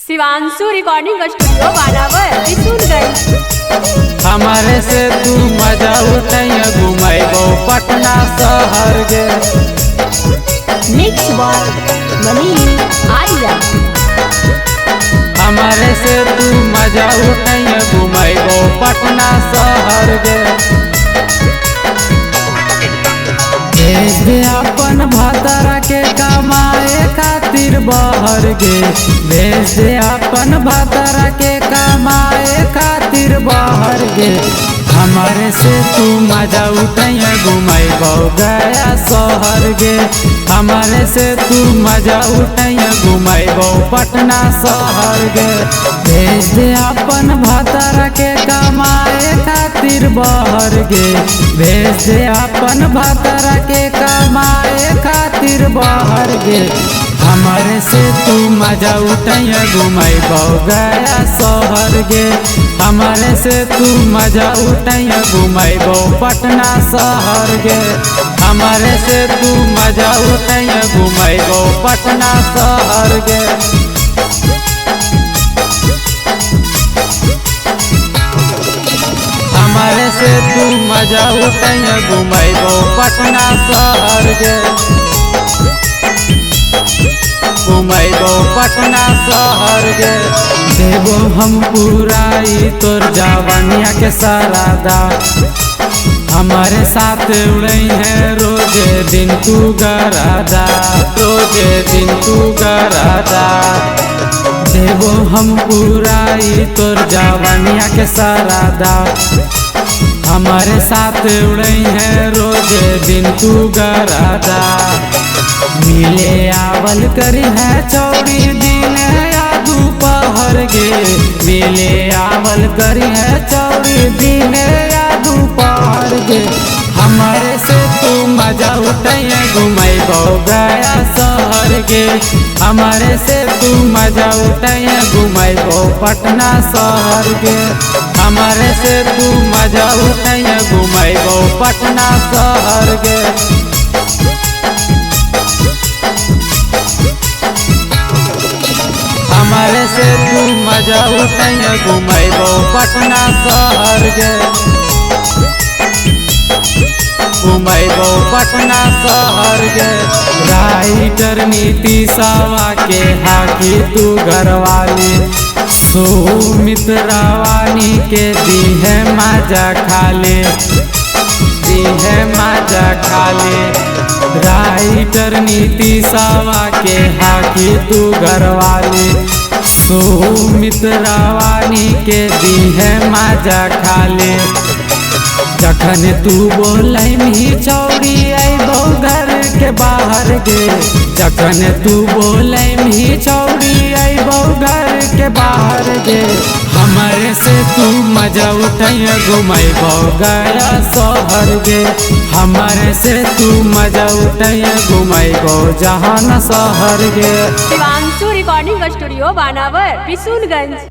Shivanshu recording studio बानावर किशुनगंज। हमारे से तू मजा उठैया घुमाइबो पटना शहर गे। मिक्स बॉल मनी आर्या। हमारे से तू मजा उठैया घुमाइबो पटना शहर गे। भेज दे अपन भातारा के कमाए खातिर बहर गे। भेज दे अपन भातारा के कमाए खातिर बहर गे। हमारे से तू मजा उठैया घुमाइबो गया शहर गे। हमारे से तू मजा उठैया घुमाइबो पटना शहर गे। भेज दे अपन भातारा के कमाए खातिर बहर गे। भेज दे अपन भातारा के कमाए खातिर बहर गे। हमारे से तू मजा उठैया घुमाइबो गया शहर गे। हमारे से तू मजा उठैया घुमाइबो पटना शहर गे। हमारे से तू मजा उठैया घुमाइबो पटना शहर गे। हमारे से तू मजा उठैया घुमाइबो पटना शहर गे। घुमाइबो पटना शहर गे। देबो हम पुराई तोर जवानिया के सरादा। हमारे साथ उड़ई है रोजे दिन तू गरादा। रोजे दिन तू गरादा। देबो हम पुराई तोर जवानिया के सरादा। हमारे साथ उड़ई है रोजे दिन तू गरादा। मिले आवल करी है चौड़ी दिन या दोपहर गे। मिले आवल करी है चौड़ी दिन या दोपहर गे। हमारे से तू मजा उठैया घुमाइबो गया शहर गे। हमारे से तू मजा उठैया घुमाइबो पटना शहर गे। हमारे से तू मजा उठैया घुमाइबो पटना शहर गे। हमारे से तू मजा उठैया घुमाइबो पटना शहर गे। घुमाइबो पटना शहर गे। राइटर नीतीशवा के हाकी तू घरवाली। सुमित रावानी के दी है मजा खाले। दी है मजा खाले। राइटर नीतीशवा के हाकी तू घरवाली। सुमित रावानी के दी है मजा खाले। जखन तू बोलै मी चौड़ी अइबो घर के बाहर गे। जखन तू बोलै मी चौड़ी अइबो घर के बाहर गे। हमारे से तू मजा उठैया घुमाइबो गया शहर गे। हमारे से तू मजा उठैया घुमाइबो जहान शहर गे। शिवांशु रिकॉर्डिंग स्टूडियो बानावर किशुनगंज।